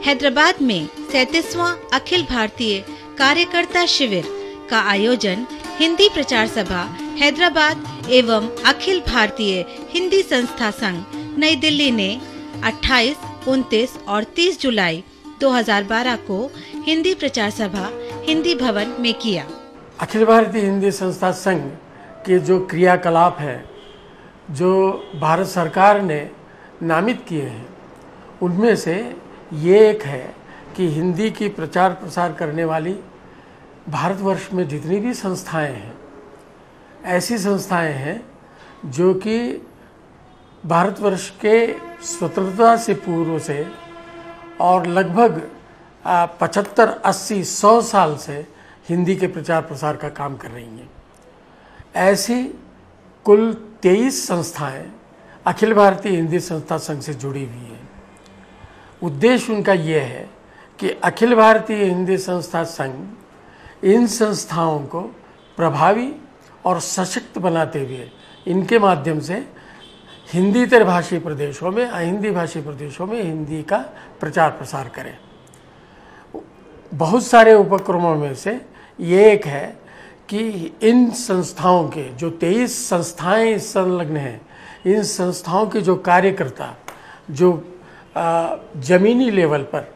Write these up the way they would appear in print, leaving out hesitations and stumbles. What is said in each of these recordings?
हैदराबाद में 37वां अखिल भारतीय कार्यकर्ता शिविर का आयोजन हिंदी प्रचार सभा हैदराबाद एवं अखिल भारतीय हिंदी संस्था संघ नई दिल्ली ने 28, 29 और 30 जुलाई 2012 को हिंदी प्रचार सभा हिंदी भवन में किया। अखिल भारतीय हिंदी संस्था संघ के जो क्रियाकलाप है जो भारत सरकार ने नामित किए हैं उनमें से ये एक है कि हिंदी की प्रचार प्रसार करने वाली भारतवर्ष में जितनी भी संस्थाएं हैं ऐसी संस्थाएं हैं जो कि भारतवर्ष के स्वतंत्रता से पूर्व से और लगभग 75, 80, 100 साल से हिंदी के प्रचार प्रसार का काम कर रही हैं। ऐसी कुल 23 संस्थाएं अखिल भारतीय हिंदी संस्था संघ से जुड़ी हुई हैं। उद्देश्य उनका ये है कि अखिल भारतीय हिंदी संस्था संघ इन संस्थाओं को प्रभावी और सशक्त बनाते हुए इनके माध्यम से हिंदीतर भाषी प्रदेशों में, अहिंदी भाषी प्रदेशों में हिंदी का प्रचार प्रसार करें। बहुत सारे उपक्रमों में से ये एक है कि इन संस्थाओं के जो 23 संस्थाएं संलग्न हैं, इन संस्थाओं के जो कार्यकर्ता जो ज़मीनी लेवल पर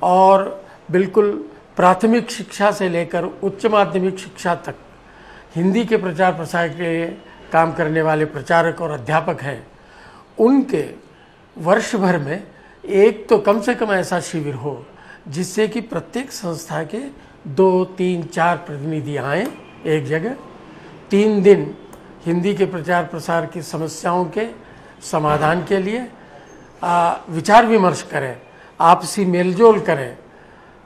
और बिल्कुल प्राथमिक शिक्षा से लेकर उच्च माध्यमिक शिक्षा तक हिंदी के प्रचार प्रसार के लिए काम करने वाले प्रचारक और अध्यापक हैं, उनके वर्ष भर में एक तो कम से कम ऐसा शिविर हो जिससे कि प्रत्येक संस्था के 2, 3, 4 प्रतिनिधि आएँ एक जगह, 3 दिन हिंदी के प्रचार प्रसार की समस्याओं के समाधान के लिए विचार विमर्श करें, आपसी मेलजोल करें।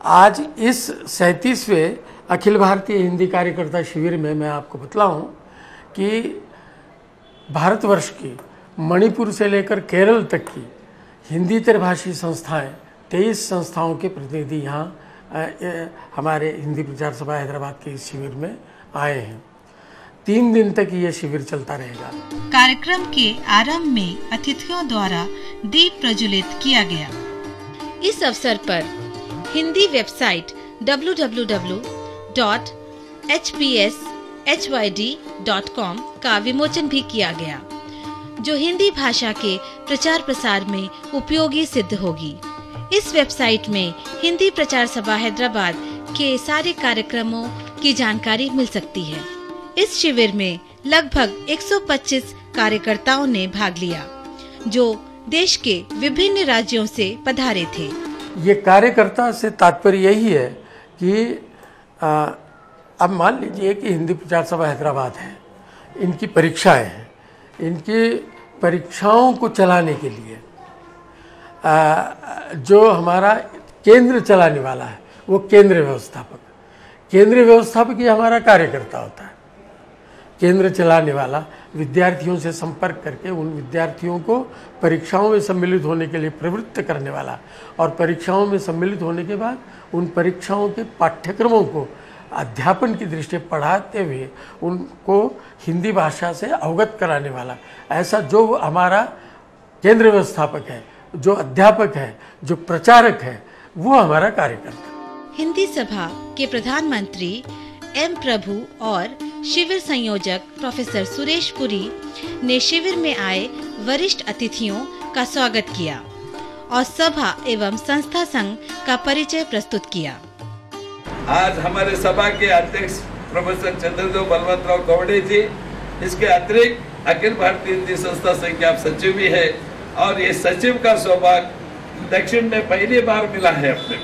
आज इस 37वें अखिल भारतीय हिंदी कार्यकर्ता शिविर में मैं आपको बतलाऊं कि भारतवर्ष की मणिपुर से लेकर केरल तक की हिंदीतर भाषी संस्थाएं 23 संस्थाओं के प्रतिनिधि यहाँ हमारे हिंदी प्रचार सभा हैदराबाद के इस शिविर में आए हैं। 3 दिन तक ये शिविर चलता रहेगा। कार्यक्रम के आरंभ में अतिथियों द्वारा दीप प्रज्वलित किया गया। इस अवसर पर हिंदी वेबसाइट www.hpshyd.com का विमोचन भी किया गया, जो हिंदी भाषा के प्रचार प्रसार में उपयोगी सिद्ध होगी। इस वेबसाइट में हिंदी प्रचार सभा हैदराबाद के सारे कार्यक्रमों की जानकारी मिल सकती है। इस शिविर में लगभग 125 कार्यकर्ताओं ने भाग लिया, जो देश के विभिन्न राज्यों से पधारे थे। ये कार्यकर्ता से तात्पर्य यही है कि अब मान लीजिए कि हिंदी प्रचार सभा हैदराबाद है, इनकी परीक्षाएं हैं, इनकी परीक्षाओं को चलाने के लिए जो हमारा केंद्र चलाने वाला है वो केंद्रीय व्यवस्थापक ही हमारा कार्यकर्ता होता है। केंद्र चलाने वाला विद्यार्थियों से संपर्क करके उन विद्यार्थियों को परीक्षाओं में सम्मिलित होने के लिए प्रवृत्त करने वाला और परीक्षाओं में सम्मिलित होने के बाद उन परीक्षाओं के पाठ्यक्रमों को अध्यापन की दृष्टि पढ़ाते हुए उनको हिंदी भाषा से अवगत कराने वाला, ऐसा जो हमारा केंद्र व्यवस्थापक है, जो अध्यापक है, जो प्रचारक है, वो हमारा कार्यकर्ता। हिंदी सभा के प्रधानमंत्री एम प्रभु और शिविर संयोजक प्रोफेसर सुरेश पुरी ने शिविर में आए वरिष्ठ अतिथियों का स्वागत किया और सभा एवं संस्था संघ का परिचय प्रस्तुत किया। आज हमारे सभा के अध्यक्ष प्रोफेसर चंद्रदेव बलवंतराव गौड़े जी, इसके अतिरिक्त अखिल भारतीय हिंदी संस्था संघ के आप सचिव भी है और ये सचिव का सौभाग्य दक्षिण में पहली बार मिला है। अपने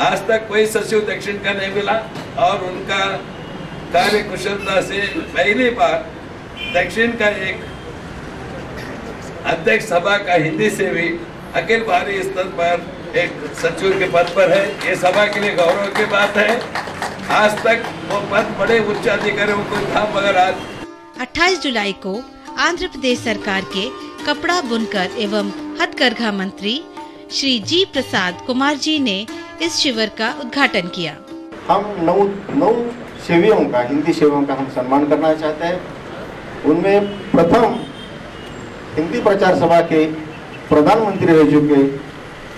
आज तक कोई सचिव दक्षिण का नहीं मिला और उनका कार्य कुशलता से पहली बार दक्षिण का एक अध्यक्ष सभा का हिंदी से भी अखिल भारतीय स्तर पर एक सचिव के पद पर है। ये सभा के लिए गौरव की बात है। आज तक वो पद बड़े उच्च अधिकारियों को था, मगर आज 28 जुलाई को आंध्र प्रदेश सरकार के कपड़ा बुनकर एवं हथकरघा मंत्री श्री जी प्रसाद कुमार जी ने इस शिविर का उद्घाटन किया। हम नौ सेवियों का, हिंदी सेवियों का हम सम्मान करना चाहते हैं। उनमें प्रथम हिंदी प्रचार सभा के प्रधानमंत्री रह चुके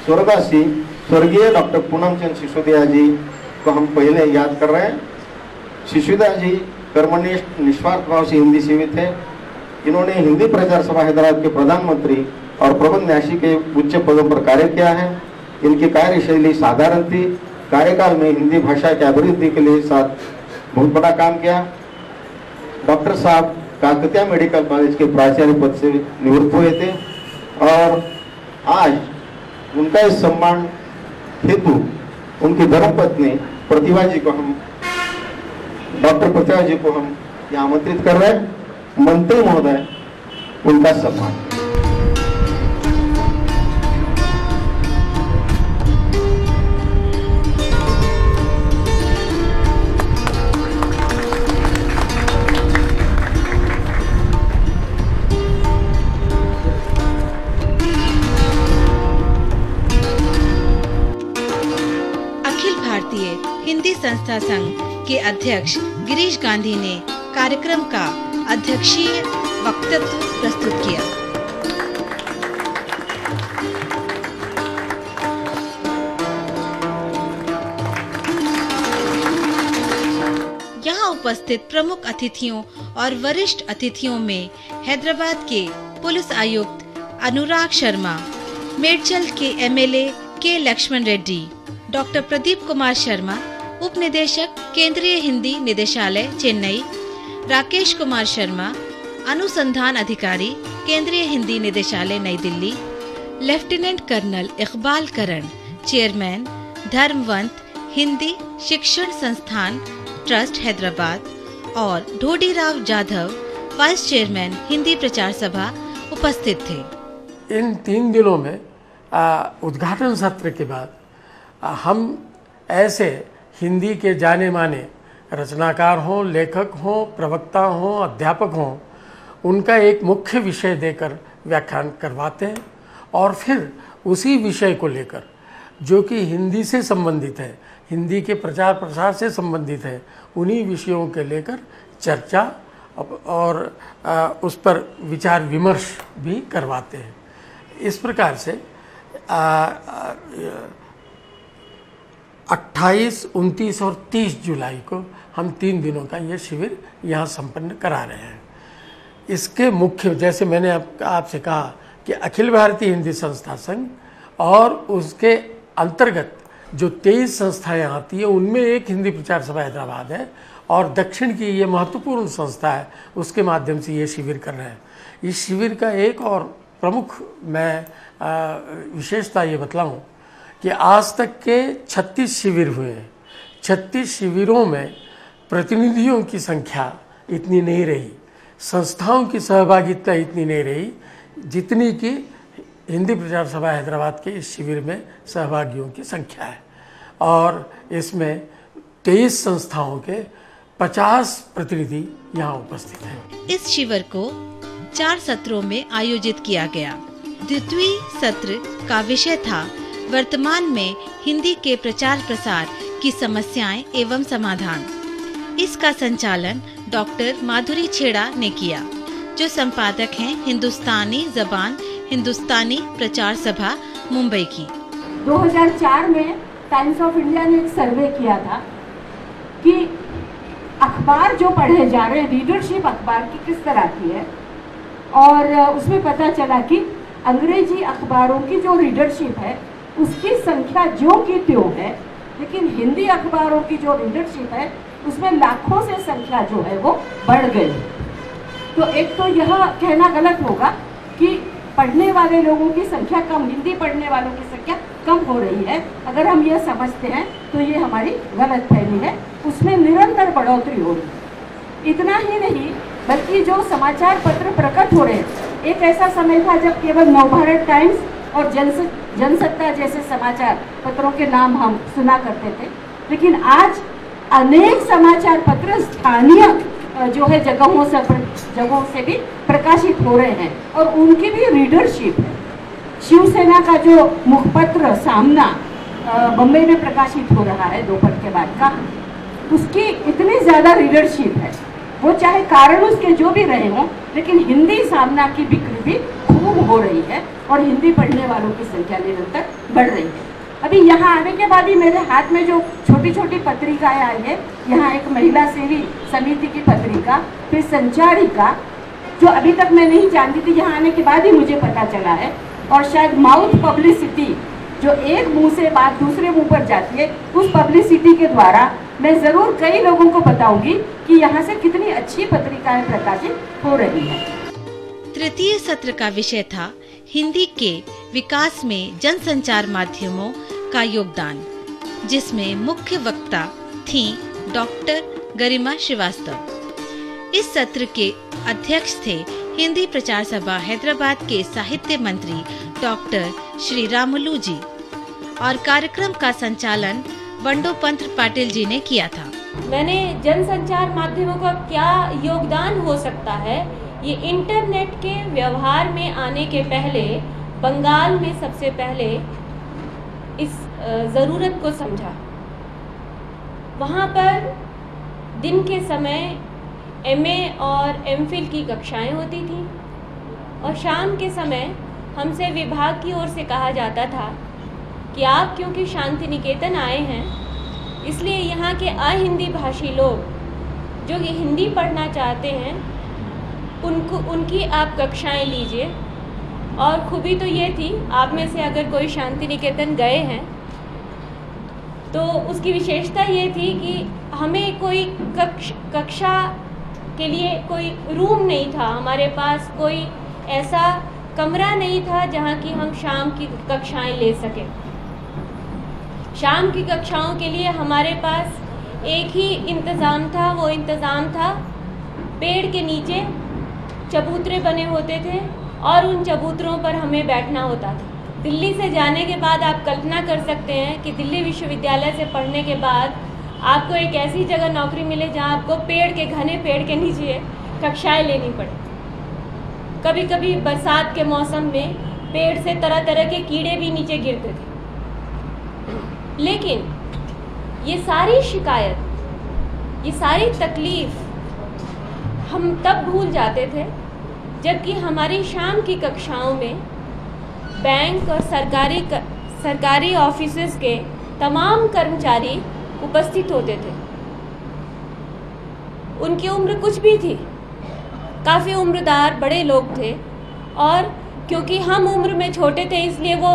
स्वर्गवासी स्वर्गीय डॉक्टर पूनम चंद सिसोदिया जी को हम पहले याद कर रहे हैं। सिसोदिया जी कर्मनिष्ठ निस्वार्थ भाव से हिंदी सेवी थे। इन्होंने हिंदी प्रचार सभा हैदराबाद के प्रधानमंत्री और प्रबंध न्यासी के उच्च पदों पर कार्य किया है। इनकी कार्यशैली साधारण थी। कार्यकाल में हिंदी भाषा की अभिवृद्धि के लिए साथ बहुत बड़ा काम किया। डॉक्टर साहब काकतिया मेडिकल कॉलेज के प्राचार्य पद से निवृत्त हुए थे और आज उनका इस सम्मान हेतु उनकी धर्मपत्नी प्रतिभा जी को हम यहाँ आमंत्रित कर रहे हैं। मंत्री महोदय उनका सम्मान। हिंदी संस्था संघ के अध्यक्ष गिरीश गांधी ने कार्यक्रम का अध्यक्षीय वक्तव्य प्रस्तुत किया। यहाँ उपस्थित प्रमुख अतिथियों और वरिष्ठ अतिथियों में हैदराबाद के पुलिस आयुक्त अनुराग शर्मा, मेडचल के एमएलए के लक्ष्मण रेड्डी, डॉक्टर प्रदीप कुमार शर्मा, उप निदेशक केंद्रीय हिंदी निदेशालय चेन्नई, राकेश कुमार शर्मा, अनुसंधान अधिकारी केंद्रीय हिंदी निदेशालय नई दिल्ली, लेफ्टिनेंट कर्नल इकबाल करण, चेयरमैन धर्मवंत हिंदी शिक्षण संस्थान ट्रस्ट हैदराबाद और ढोडीराव जाधव, वाइस चेयरमैन हिंदी प्रचार सभा उपस्थित थे। इन 3 दिनों में उद्घाटन सत्र के बाद हम ऐसे हिंदी के जाने माने रचनाकार हों, लेखक हों, प्रवक्ता हों, अध्यापक हों, उनका एक मुख्य विषय देकर व्याख्यान करवाते हैं और फिर उसी विषय को लेकर जो कि हिंदी से संबंधित है, हिंदी के प्रचार प्रसार से संबंधित है, उन्हीं विषयों के लेकर चर्चा और उस पर विचार विमर्श भी करवाते हैं। इस प्रकार से 28, 29 और 30 जुलाई को हम 3 दिनों का ये शिविर यहाँ संपन्न करा रहे हैं। इसके मुख्य, जैसे मैंने आपसे कहा कि अखिल भारतीय हिंदी संस्था संघ और उसके अंतर्गत जो 23 संस्थाएं आती हैं उनमें एक हिंदी प्रचार सभा हैदराबाद है और दक्षिण की ये महत्वपूर्ण संस्था है, उसके माध्यम से ये शिविर कर रहे हैं। इस शिविर का एक और प्रमुख मैं विशेषता ये बतलाऊँ कि आज तक के 36 शिविर हुए हैं। 36 शिविरों में प्रतिनिधियों की संख्या इतनी नहीं रही, संस्थाओं की सहभागिता इतनी नहीं रही जितनी कि हिंदी प्रचार सभा हैदराबाद के इस शिविर में सहभागियों की संख्या है और इसमें 23 संस्थाओं के 50 प्रतिनिधि यहाँ उपस्थित हैं। इस शिविर को 4 सत्रों में आयोजित किया गया। द्वितीय सत्र का विषय था वर्तमान में हिंदी के प्रचार प्रसार की समस्याएं एवं समाधान। इसका संचालन डॉक्टर माधुरी छेड़ा ने किया, जो संपादक हैं हिंदुस्तानी जबान हिंदुस्तानी प्रचार सभा मुंबई की। 2004 में टाइम्स ऑफ इंडिया ने एक सर्वे किया था कि अखबार जो पढ़े जा रहे हैं, रीडरशिप अखबार की किस तरह की है, और उसमें पता चला कि अंग्रेजी अखबारों की जो रीडरशिप है उसकी संख्या जो की त्यों है, लेकिन हिंदी अखबारों की जो रीडरशिप है उसमें लाखों से संख्या जो है वो बढ़ गई। तो एक तो यह कहना गलत होगा कि पढ़ने वाले लोगों की संख्या कम, हिंदी पढ़ने वालों की संख्या कम हो रही है। अगर हम ये समझते हैं तो ये हमारी गलतफहमी है, उसमें निरंतर बढ़ोतरी हो रही है। इतना ही नहीं बल्कि जो समाचार पत्र प्रकट हो रहे हैं, एक ऐसा समय था जब केवल नवभारत टाइम्स और जनसत्ता जैसे समाचार पत्रों के नाम हम सुना करते थे, लेकिन आज अनेक समाचार पत्र स्थानीय जो है जगहों से भी प्रकाशित हो रहे हैं और उनकी भी रीडरशिप है। शिवसेना का जो मुखपत्र सामना बम्बई में प्रकाशित हो रहा है दोपहर के बाद का, उसकी इतनी ज़्यादा रीडरशिप है, वो चाहे कारण उसके जो भी रहे हों, लेकिन हिंदी सामना की बिक्री भी खूब हो रही है और हिंदी पढ़ने वालों की संख्या निरंतर बढ़ रही है। अभी यहाँ आने के बाद ही मेरे हाथ में जो छोटी छोटी पत्रिकाएं आई है, यहाँ एक महिला सेवी समिति की पत्रिका, फिर संचारिका, जो अभी तक मैं नहीं जानती थी, यहाँ आने के बाद ही मुझे पता चला है, और शायद माउथ पब्लिसिटी, जो एक मुंह से बात दूसरे मुंह पर जाती है, उस पब्लिसिटी के द्वारा मैं ज़रूर कई लोगों को बताऊंगी कि यहाँ से कितनी अच्छी पत्रिकाएं प्रकाशित हो रही हैं। तृतीय सत्र का विषय था हिंदी के विकास में जनसंचार माध्यमों का योगदान, जिसमें मुख्य वक्ता थी डॉक्टर गरिमा श्रीवास्तव। इस सत्र के अध्यक्ष थे हिंदी प्रचार सभा हैदराबाद के साहित्य मंत्री डॉक्टर श्री रामुलू जी, और कार्यक्रम का संचालन बंडोपंत पाटिल जी ने किया था। मैंने जनसंचार माध्यमों का क्या योगदान हो सकता है, ये इंटरनेट के व्यवहार में आने के पहले बंगाल में सबसे पहले इस ज़रूरत को समझा। वहाँ पर दिन के समय एमए और एमफिल की कक्षाएं होती थीं, और शाम के समय हमसे विभाग की ओर से कहा जाता था कि आप क्योंकि शांति निकेतन आए हैं, इसलिए यहाँ के अहिंदी भाषी लोग जो कि हिंदी पढ़ना चाहते हैं उनकी आप कक्षाएं लीजिए। और खूबी तो ये थी, आप में से अगर कोई शांति निकेतन गए हैं तो उसकी विशेषता ये थी कि हमें कोई कक्षा के लिए कोई रूम नहीं था, हमारे पास कोई ऐसा कमरा नहीं था जहाँ की हम शाम की कक्षाएं ले सकें। शाम की कक्षाओं के लिए हमारे पास एक ही इंतज़ाम था, वो इंतज़ाम था पेड़ के नीचे चबूतरे बने होते थे और उन चबूतरों पर हमें बैठना होता था। दिल्ली से जाने के बाद आप कल्पना कर सकते हैं कि दिल्ली विश्वविद्यालय से पढ़ने के बाद आपको एक ऐसी जगह नौकरी मिले जहां आपको घने पेड़ के नीचे कक्षाएं लेनी पड़े। कभी कभी बरसात के मौसम में पेड़ से तरह तरह के कीड़े भी नीचे गिरते थे। लेकिन ये सारी शिकायत, ये सारी तकलीफ हम तब भूल जाते थे जबकि हमारी शाम की कक्षाओं में बैंक और सरकारी ऑफिसेस के तमाम कर्मचारी उपस्थित होते थे। उनकी उम्र कुछ भी थी, काफ़ी उम्रदार बड़े लोग थे, और क्योंकि हम उम्र में छोटे थे इसलिए वो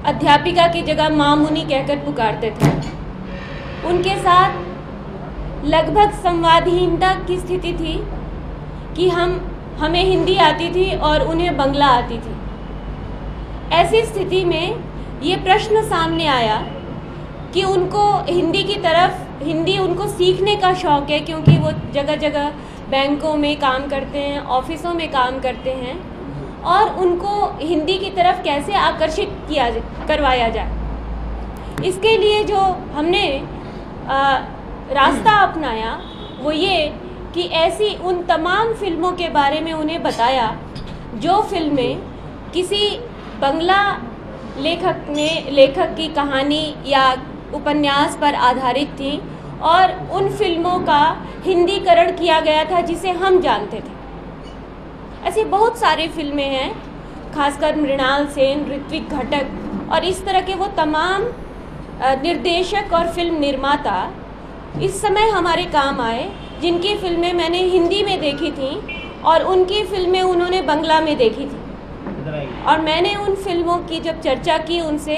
अध्यापिका की जगह मामुनी कहकर पुकारते थे। उनके साथ लगभग संवादहीनता की स्थिति थी कि हमें हिंदी आती थी और उन्हें बंगला आती थी। ऐसी स्थिति में ये प्रश्न सामने आया कि उनको हिंदी उनको सीखने का शौक़ है, क्योंकि वो जगह जगह बैंकों में काम करते हैं, ऑफिसों में काम करते हैं, और उनको हिंदी की तरफ कैसे आकर्षित करवाया जाए। इसके लिए जो हमने रास्ता अपनाया वो ये कि ऐसी उन तमाम फिल्मों के बारे में उन्हें बताया जो फिल्में किसी बंगला लेखक की कहानी या उपन्यास पर आधारित थीं, और उन फिल्मों का हिंदीकरण किया गया था जिसे हम जानते थे। ऐसी बहुत सारी फिल्में हैं, खासकर मृणाल सेन, ऋत्विक घटक और इस तरह के वो तमाम निर्देशक और फिल्म निर्माता इस समय हमारे काम आए, जिनकी फिल्में मैंने हिंदी में देखी थी और उनकी फिल्में उन्होंने बंगला में देखी थी। और मैंने उन फिल्मों की जब चर्चा की उनसे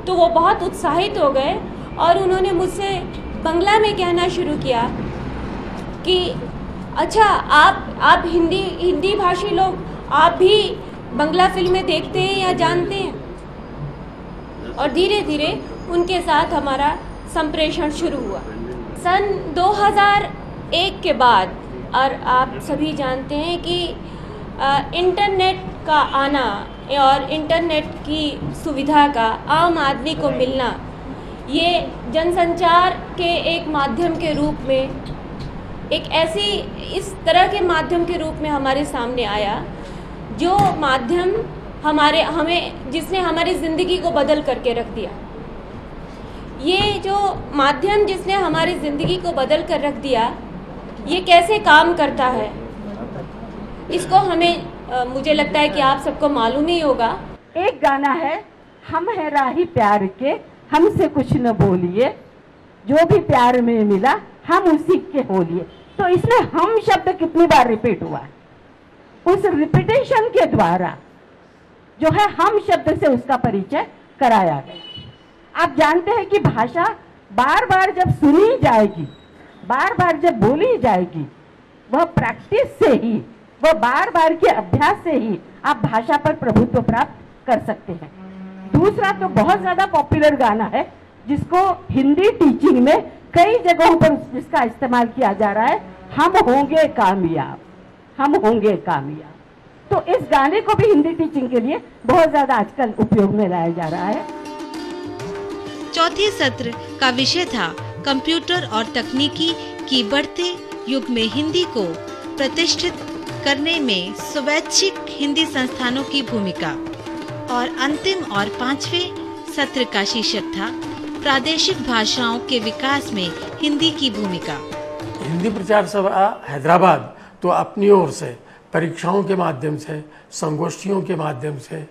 तो वो बहुत उत्साहित हो गए और उन्होंने मुझसे बंगला में कहना शुरू किया कि अच्छा आप हिंदी भाषी लोग, आप भी बंगला फिल्में देखते हैं या जानते हैं। और धीरे धीरे उनके साथ हमारा संप्रेषण शुरू हुआ। सन 2001 के बाद, और आप सभी जानते हैं कि इंटरनेट का आना और इंटरनेट की सुविधा का आम आदमी को मिलना, ये जनसंचार के एक माध्यम के रूप में, इस तरह के माध्यम के रूप में हमारे सामने आया, जो माध्यम जिसने हमारी ज़िंदगी को बदल करके रख दिया। ये जो माध्यम जिसने हमारी ज़िंदगी को बदल कर रख दिया, ये कैसे काम करता है, इसको मुझे लगता है कि आप सबको मालूम ही होगा। एक गाना है, हम है राही प्यार के, हमसे कुछ न बोलिए, जो भी प्यार में मिला हम उसी के होलिए। तो इसमें हम शब्द कितनी बार रिपीट हुआ है, उस रिपीटेशन के द्वारा जो है हम शब्द से उसका परिचय कराया गया। आप जानते हैं कि भाषा बार बार जब सुनी जाएगी, बार बार जब बोली जाएगी, वह प्रैक्टिस से ही, वह बार बार के अभ्यास से ही आप भाषा पर प्रभुत्व प्राप्त कर सकते हैं। दूसरा तो बहुत ज्यादा पॉपुलर गाना है जिसको हिंदी टीचिंग में कई जगहों पर जिसका इस्तेमाल किया जा रहा है, हम होंगे कामयाब, हम होंगे कामयाब। तो इस गाने को भी हिंदी टीचिंग के लिए बहुत ज्यादा आजकल उपयोग में लाया जा रहा है। चौथे सत्र का विषय था कंप्यूटर और तकनीकी की बढ़ते युग में हिंदी को प्रतिष्ठित करने में स्वैच्छिक हिंदी संस्थानों की भूमिका, और अंतिम और पांचवें सत्र का शीर्षक था प्रादेशिक भाषाओं के विकास में हिंदी की भूमिका। हिंदी प्रचार सभा हैदराबाद तो अपनी ओर से परीक्षाओं के माध्यम से, संगोष्ठियों के माध्यम से,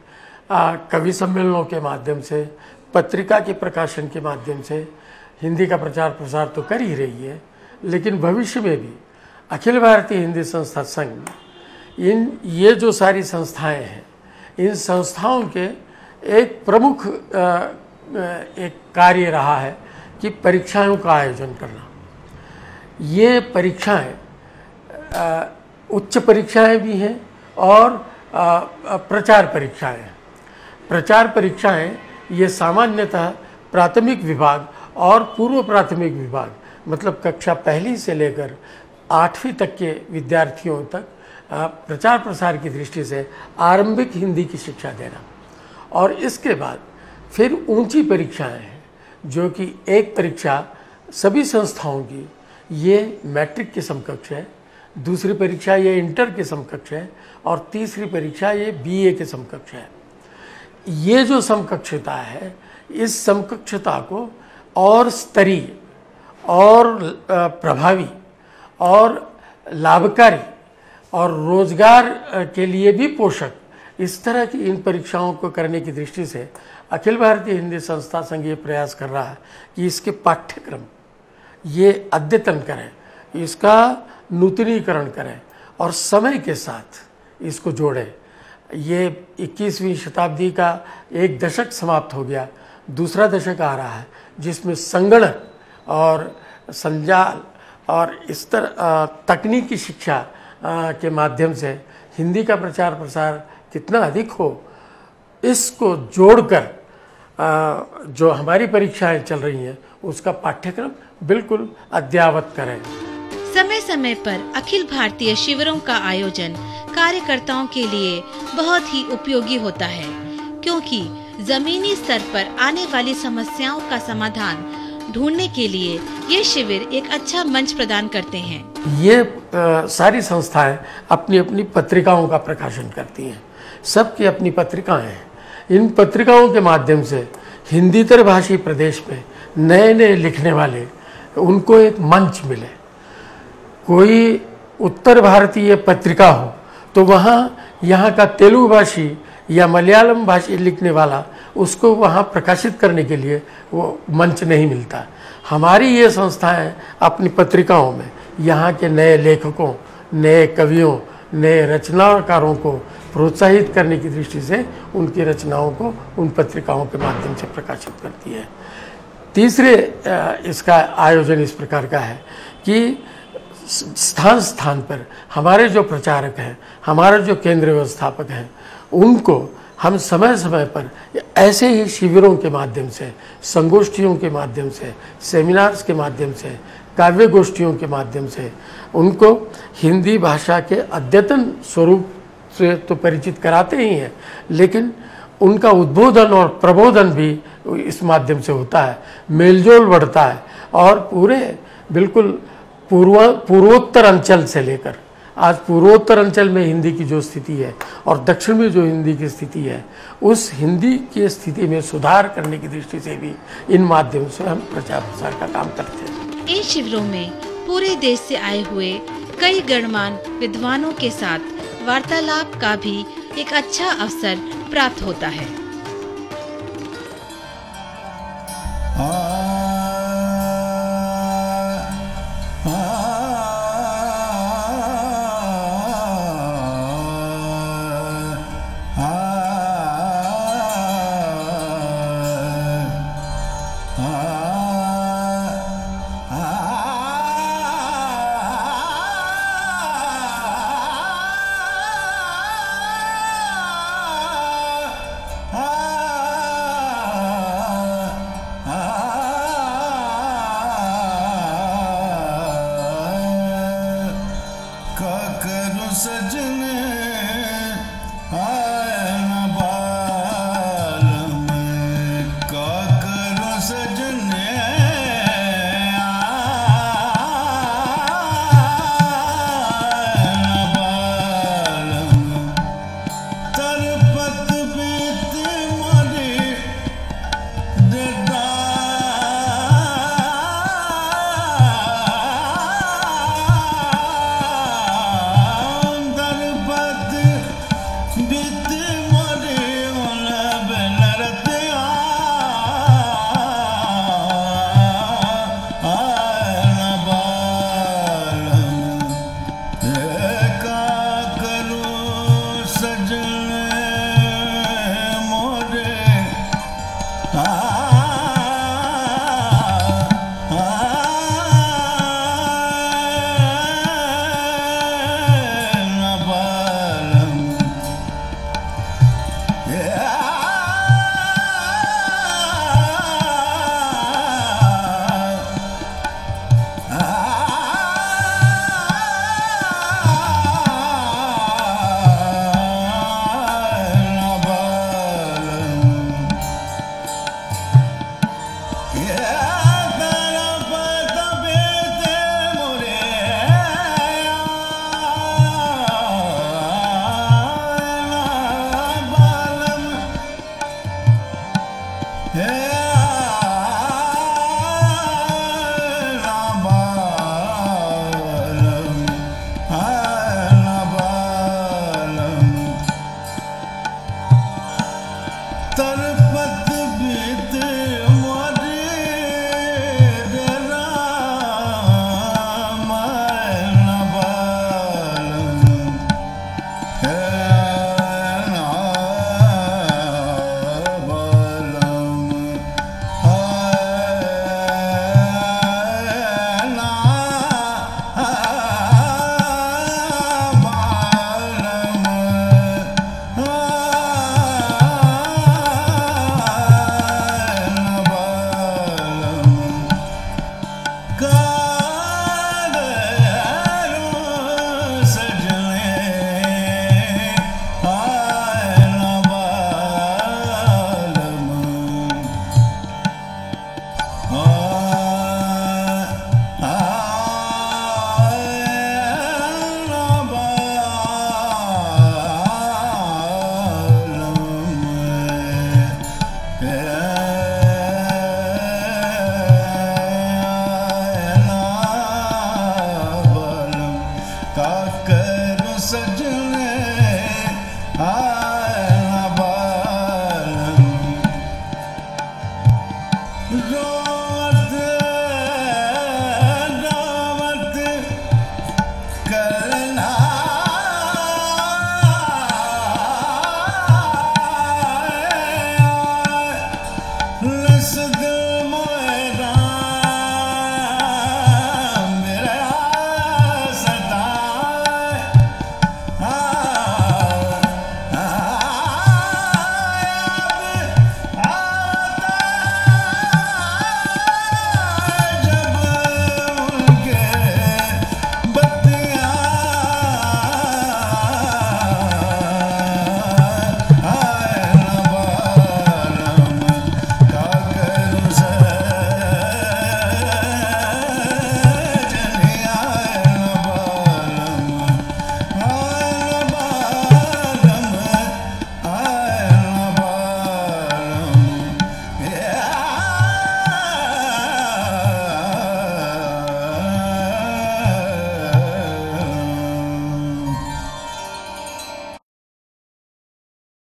कवि सम्मेलनों के माध्यम से, पत्रिका के प्रकाशन के माध्यम से हिंदी का प्रचार प्रसार तो कर ही रही है, लेकिन भविष्य में भी अखिल भारतीय हिंदी संस्था संघ ये जो सारी संस्थाएं हैं, इन संस्थाओं के एक प्रमुख एक कार्य रहा है कि परीक्षाओं का आयोजन करना। ये परीक्षाएं उच्च परीक्षाएं भी हैं और प्रचार परीक्षाएं हैं। प्रचार परीक्षाएं ये सामान्यतः प्राथमिक विभाग और पूर्व प्राथमिक विभाग, मतलब कक्षा पहली से लेकर 8वीं तक के विद्यार्थियों तक प्रचार प्रसार की दृष्टि से आरंभिक हिंदी की शिक्षा देना, और इसके बाद फिर ऊंची परीक्षाएं हैं जो कि एक परीक्षा सभी संस्थाओं की ये मैट्रिक के समकक्ष है, दूसरी परीक्षा ये इंटर के समकक्ष है, और तीसरी परीक्षा ये बीए के समकक्ष है। ये जो समकक्षता है, इस समकक्षता को और स्तरीय और प्रभावी और लाभकारी और रोजगार के लिए भी पोषक, इस तरह की इन परीक्षाओं को करने की दृष्टि से अखिल भारतीय हिंदी संस्था संघ ये प्रयास कर रहा है कि इसके पाठ्यक्रम ये अद्यतन करें, इसका नूतनीकरण करें और समय के साथ इसको जोड़ें। ये 21वीं शताब्दी का एक दशक समाप्त हो गया, दूसरा दशक आ रहा है जिसमें संगणक और संजाल और इस तरह तकनीकी शिक्षा के माध्यम से हिंदी का प्रचार प्रसार कितना अधिक हो, इसको जोड़कर जो हमारी परीक्षाएं चल रही हैं उसका पाठ्यक्रम बिल्कुल अद्ययावत करें। समय समय पर अखिल भारतीय शिविरों का आयोजन कार्यकर्ताओं के लिए बहुत ही उपयोगी होता है, क्योंकि जमीनी स्तर पर आने वाली समस्याओं का समाधान ढूंढने के लिए ये शिविर एक अच्छा मंच प्रदान करते हैं। ये सारी संस्थाएं अपनी अपनी पत्रिकाओं का प्रकाशन करती हैं, सबकी अपनी पत्रिकाएं हैं। इन पत्रिकाओं के माध्यम से हिंदीतर भाषी प्रदेश में नए नए लिखने वाले उनको एक मंच मिले। कोई उत्तर भारतीय पत्रिका हो तो वहाँ यहाँ का तेलुगु भाषी या मलयालम भाषी लिखने वाला उसको वहाँ प्रकाशित करने के लिए वो मंच नहीं मिलता। हमारी ये संस्थाएं अपनी पत्रिकाओं में यहाँ के नए लेखकों, नए कवियों, नए रचनाकारों को प्रोत्साहित करने की दृष्टि से उनकी रचनाओं को उन पत्रिकाओं के माध्यम से प्रकाशित करती है। तीसरे इसका आयोजन इस प्रकार का है कि स्थान स्थान पर हमारे जो प्रचारक हैं, हमारे जो केंद्र व्यवस्थापक हैं, उनको हम समय समय पर ऐसे ही शिविरों के माध्यम से, संगोष्ठियों के माध्यम से, सेमिनार्स के माध्यम से, काव्य गोष्ठियों के माध्यम से उनको हिंदी भाषा के अद्यतन स्वरूप से तो परिचित कराते ही हैं, लेकिन उनका उद्बोधन और प्रबोधन भी इस माध्यम से होता है, मेलजोल बढ़ता है और पूरे बिल्कुल पूर्वोत्तर अंचल से लेकर आज पूर्वोत्तर अंचल में हिंदी की जो स्थिति है और दक्षिण में जो हिंदी की स्थिति है, उस हिंदी की स्थिति में सुधार करने की दृष्टि से भी इन माध्यम से हम प्रचार प्रसार का काम करते हैं। इन शिविरों में पूरे देश से आए हुए कई गणमान्य विद्वानों के साथ वार्तालाप का भी एक अच्छा अवसर प्राप्त होता है। सजने